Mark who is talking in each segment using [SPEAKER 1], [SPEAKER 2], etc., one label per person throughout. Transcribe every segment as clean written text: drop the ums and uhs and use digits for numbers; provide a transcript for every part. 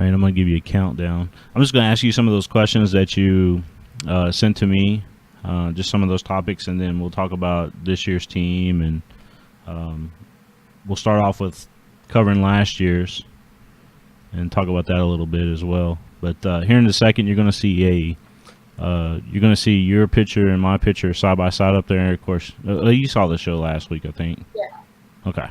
[SPEAKER 1] right, I'm going to give you a countdown. I'm just going to ask you some of those questions that you sent to me, just some of those topics, and then we'll talk about this year's team, and we'll start off with covering last year's and talk about that a little bit as well. But here in a second, you're going to see your picture and my picture side by side up there. Of course, you saw the show last week, I think.
[SPEAKER 2] Yeah.
[SPEAKER 1] Okay.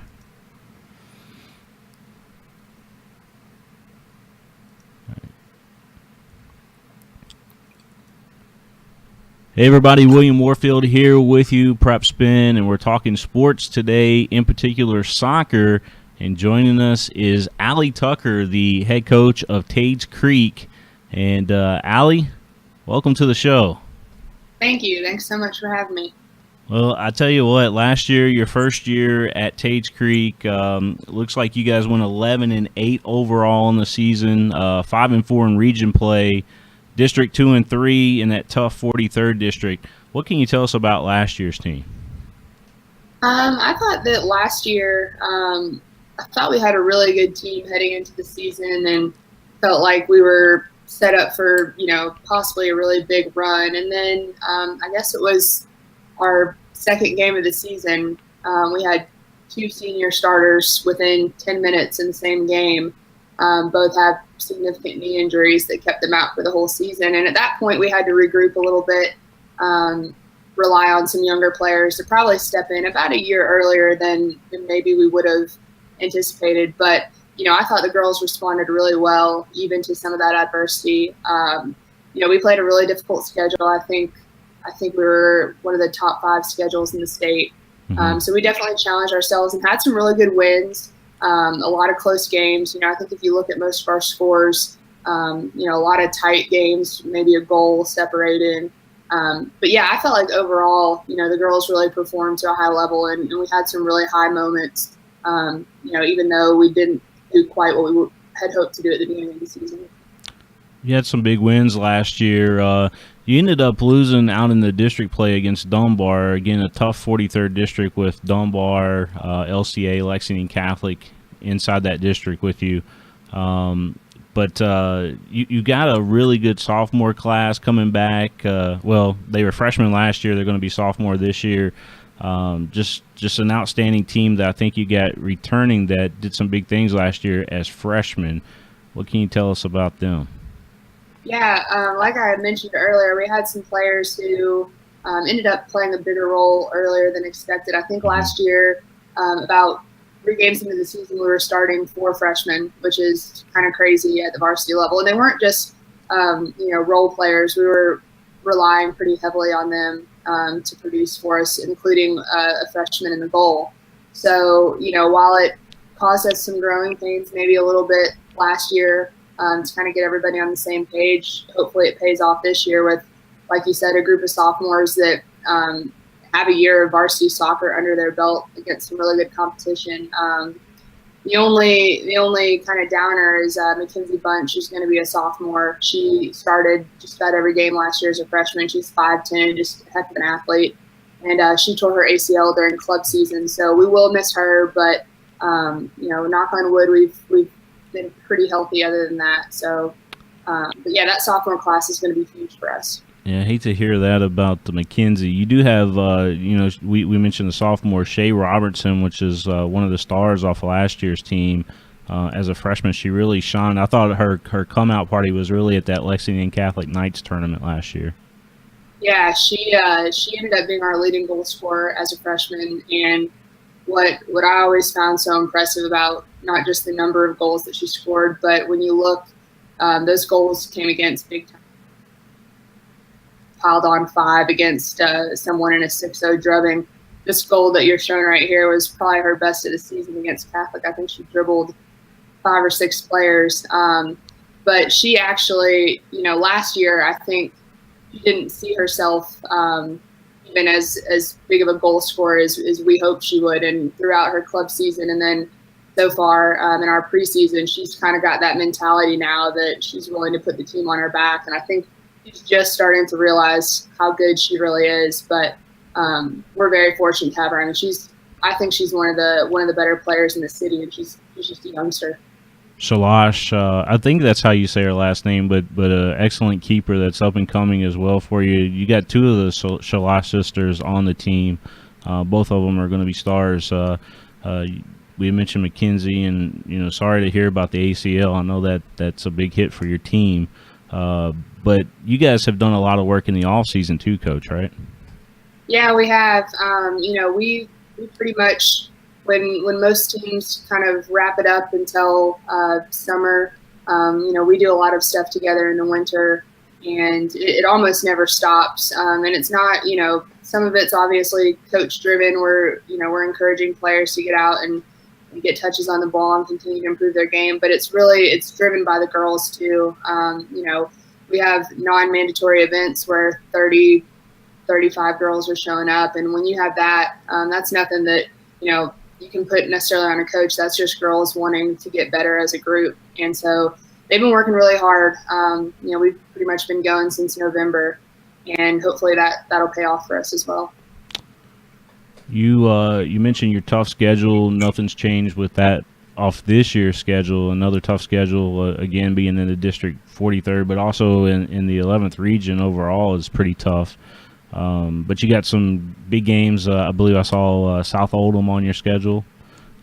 [SPEAKER 1] Hey everybody, William Warfield here with you, PrepSpin, and we're talking sports today, in particular soccer. And joining us is Allie Tucker, the head coach of Tates Creek. And Allie, welcome to the show.
[SPEAKER 2] Thank you. Thanks so much for having me.
[SPEAKER 1] Well, I tell you what, last year, your first year at Tates Creek, looks like you guys went 11-8 overall in the season, 5-4 in region play. District 2 and 3 in that tough 43rd district. What can you tell us about last year's team?
[SPEAKER 2] I thought that last year, I thought we had a really good team heading into the season, and felt like we were set up for, possibly a really big run. And then I guess it was our second game of the season. We had two senior starters within 10 minutes in the same game. Both have significant knee injuries that kept them out for the whole season. And at that point, we had to regroup a little bit, rely on some younger players to probably step in about a year earlier than maybe we would have anticipated. But, I thought the girls responded really well, even to some of that adversity. We played a really difficult schedule. I think we were one of the top 5 schedules in the state.
[SPEAKER 1] Mm-hmm.
[SPEAKER 2] So we definitely challenged ourselves and had some really good wins. A lot of close games. I think if you look at most of our scores, a lot of tight games, maybe a goal separated. But yeah, I felt like overall, the girls really performed to a high level, and we had some really high moments, even though we didn't do quite what we had hoped to do at the beginning of the season.
[SPEAKER 1] You had some big wins last year. You ended up losing out in the district play against Dunbar. Again, a tough 43rd district with Dunbar, LCA, Lexington Catholic inside that district with you. But you got a really good sophomore class coming back. Well, they were freshmen last year. They're going to be sophomore this year. Just an outstanding team that I think you got returning that did some big things last year as freshmen. What can you tell us about them?
[SPEAKER 2] Yeah, like I had mentioned earlier, we had some players who ended up playing a bigger role earlier than expected. I think last year, about 3 games into the season, we were starting 4 freshmen, which is kind of crazy at the varsity level. And they weren't just, role players. We were relying pretty heavily on them to produce for us, including a freshman in the goal. So, while it caused us some growing pains maybe a little bit last year, to kind of get everybody on the same page. Hopefully it pays off this year with, like you said, a group of sophomores that have a year of varsity soccer under their belt against some really good competition. The only kind of downer is Mackenzie Bunch, who's going to be a sophomore. She started just about every game last year as a freshman. She's 5'10", just a heck of an athlete. And she tore her ACL during club season. So we will miss her, but, knock on wood, we've been pretty healthy other than that. So, but yeah, that sophomore class is going to be huge for us.
[SPEAKER 1] Yeah, I hate to hear that about the McKenzie. You do have, we mentioned the sophomore, Shay Robertson, which is one of the stars off of last year's team. As a freshman, she really shined. I thought her come-out party was really at that Lexington Catholic Knights tournament last year.
[SPEAKER 2] Yeah, she ended up being our leading goal scorer as a freshman, and what I always found so impressive about not just the number of goals that she scored, but when you look, those goals came against big time. Piled on 5 against someone in a 6-0 drubbing. This goal that you're showing right here was probably her best of the season against Catholic. I think she dribbled 5 or 6 players. But she actually, last year, I think she didn't see herself even as big of a goal scorer as we hoped she would. And throughout her club season, and then so far in our preseason, she's kind of got that mentality now that she's willing to put the team on her back. And I think she's just starting to realize how good she really is. But we're very fortunate to have her. I mean, I think she's one of the better players in the city, and she's just a youngster.
[SPEAKER 1] Shalash, I think that's how you say her last name, but excellent keeper that's up and coming as well for you. You got two of the Shalash sisters on the team. Both of them are going to be stars. We mentioned Mackenzie, and sorry to hear about the ACL. I know that's a big hit for your team, but you guys have done a lot of work in the off season too, Coach, right?
[SPEAKER 2] Yeah, we have. We pretty much when most teams kind of wrap it up until summer. We do a lot of stuff together in the winter, and it almost never stops. And it's not, some of it's obviously coach driven. We're encouraging players to get out and get touches on the ball and continue to improve their game. But it's driven by the girls too. We have non-mandatory events where 30, 35 girls are showing up. And when you have that, that's nothing that, you can put necessarily on a coach. That's just girls wanting to get better as a group. And so they've been working really hard. We've pretty much been going since November, and hopefully that'll pay off for us as well.
[SPEAKER 1] You mentioned your tough schedule. Nothing's changed with that off this year's schedule. Another tough schedule, again, being in the District 43rd, but also in the 11th region overall is pretty tough. But you got some big games. I believe I saw South Oldham on your schedule.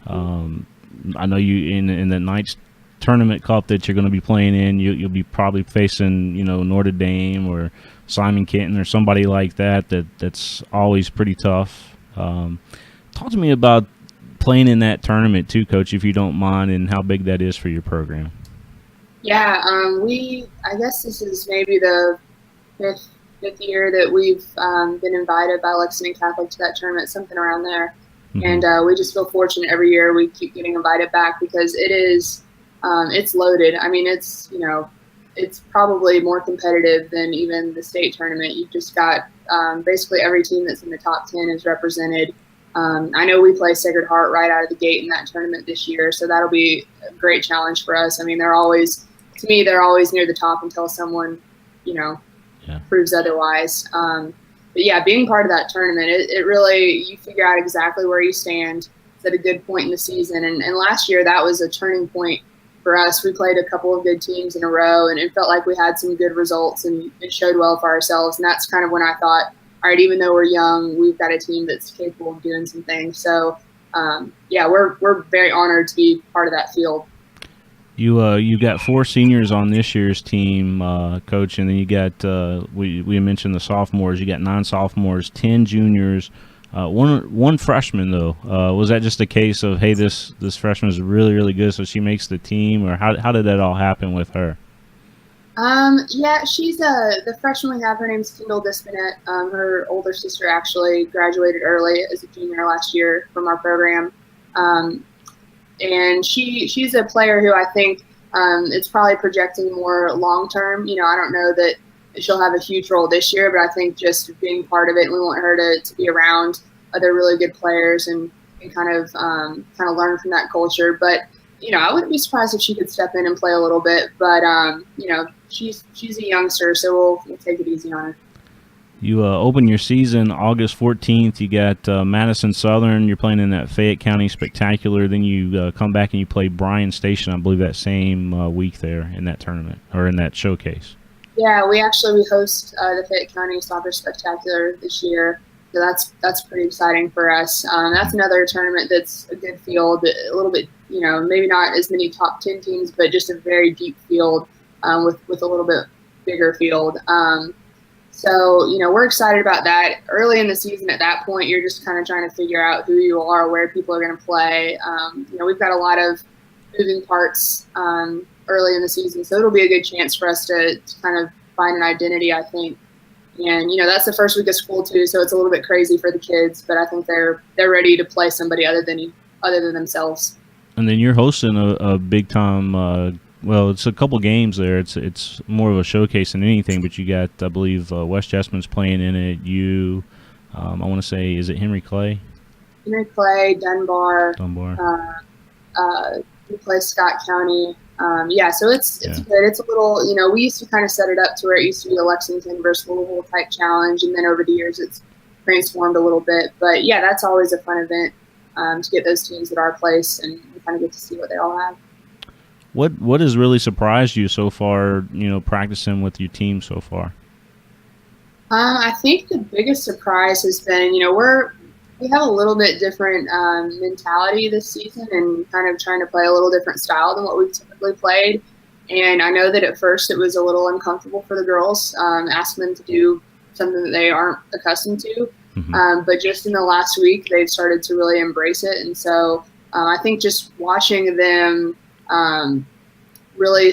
[SPEAKER 1] I know you in the Knights Tournament Cup that you're going to be playing in. You'll be probably facing Notre Dame or Simon Kenton or somebody like that's always pretty tough. Talk to me about playing in that tournament too, Coach, if you don't mind, and how big that is for your program.
[SPEAKER 2] Yeah, I guess this is maybe the fifth year that we've been invited by Lexington Catholic to that tournament, something around there. Mm-hmm. And we just feel fortunate every year we keep getting invited back because it's loaded. I mean, it's probably more competitive than even the state tournament. You've just got basically every team that's in the top 10 is represented. I know we play Sacred Heart right out of the gate in that tournament this year, so that'll be a great challenge for us. I mean, they're always near the top until someone, proves otherwise. But yeah, being part of that tournament, it really, you figure out exactly where you stand. It's at a good point in the season. And last year, that was a turning point for us. We played a couple of good teams in a row, and it felt like we had some good results, and it showed well for ourselves. And that's kind of when I thought, all right, even though we're young, we've got a team that's capable of doing some things. So, we're very honored to be part of that field.
[SPEAKER 1] You got 4 seniors on this year's team, Coach, and then you got we mentioned the sophomores. You got 9 sophomores, 10 juniors, one freshman though. Was that just a case of, hey, this freshman is really, really good, so she makes the team, or how did that all happen with her?
[SPEAKER 2] She's the freshman we have. Her name's Kendall Dispinet. Her older sister actually graduated early as a junior last year from our program. And she's a player who I think it's probably projecting more long term. I don't know that she'll have a huge role this year, but I think just being part of it, we want her to be around other really good players and kind of learn from that culture. But I wouldn't be surprised if she could step in and play a little bit. But she's a youngster, so we'll take it easy on her.
[SPEAKER 1] You open your season August 14th. You got Madison Southern. You're playing in that Fayette County Spectacular. Then you come back and you play Bryan Station, I believe, that same week there in that tournament or in that showcase. Yeah,
[SPEAKER 2] we host the Fayette County Soccer Spectacular this year. So that's pretty exciting for us. That's another tournament that's a good field, a little bit, maybe not as many top 10 teams, but just a very deep field with a little bit bigger field. So, we're excited about that. Early in the season, at that point, you're just kind of trying to figure out who you are, where people are going to play. We've got a lot of moving parts early in the season, so it'll be a good chance for us to kind of find an identity, I think. And, that's the first week of school, too, so it's a little bit crazy for the kids, but I think they're ready to play somebody other than themselves.
[SPEAKER 1] And then you're hosting a big-time well, it's a couple games there. It's more of a showcase than anything, but you got, I believe, West Jessam's playing in it. I want to say, is it Henry Clay?
[SPEAKER 2] Henry Clay, Dunbar. We play Scott County. So it's good. It's a little, we used to kind of set it up to where it used to be a Lexington versus Louisville type challenge, and then over the years it's transformed a little bit. But, yeah, that's always a fun event to get those teams at our place and kind of get to see what they all have.
[SPEAKER 1] What has really surprised you so far? Practicing with your team so far.
[SPEAKER 2] I think the biggest surprise has been, we have a little bit different mentality this season and kind of trying to play a little different style than what we've typically played. And I know that at first it was a little uncomfortable for the girls, asking them to do something that they aren't accustomed to. But just in the last week, they've started to really embrace it. And so I think just watching them really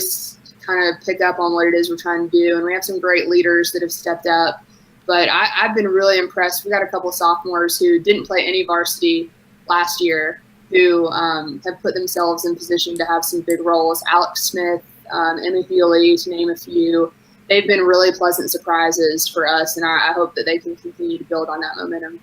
[SPEAKER 2] kind of pick up on what it is we're trying to do. And we have some great leaders that have stepped up. But I've been really impressed. We got a couple of sophomores who didn't play any varsity last year who have put themselves in position to have some big roles. Alex Smith, Emma Healy, to name a few. They've been really pleasant surprises for us, and I hope that they can continue to build on that momentum.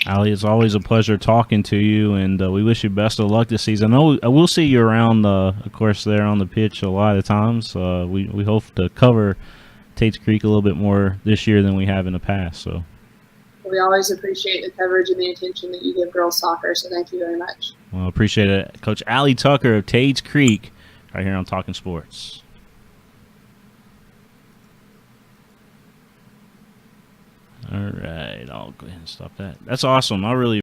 [SPEAKER 1] Allie, it's always a pleasure talking to you, and we wish you best of luck this season. I know we'll see you around, of course, there on the pitch a lot of times. We hope to cover Tates Creek a little bit more this year than we have in the past. So
[SPEAKER 2] we always appreciate the coverage and the attention that you give girls soccer, so thank you very much.
[SPEAKER 1] Well, appreciate it. Coach Allie Tucker of Tates Creek right here on Talking Sports. All right, I'll go ahead and stop that. That's awesome. I really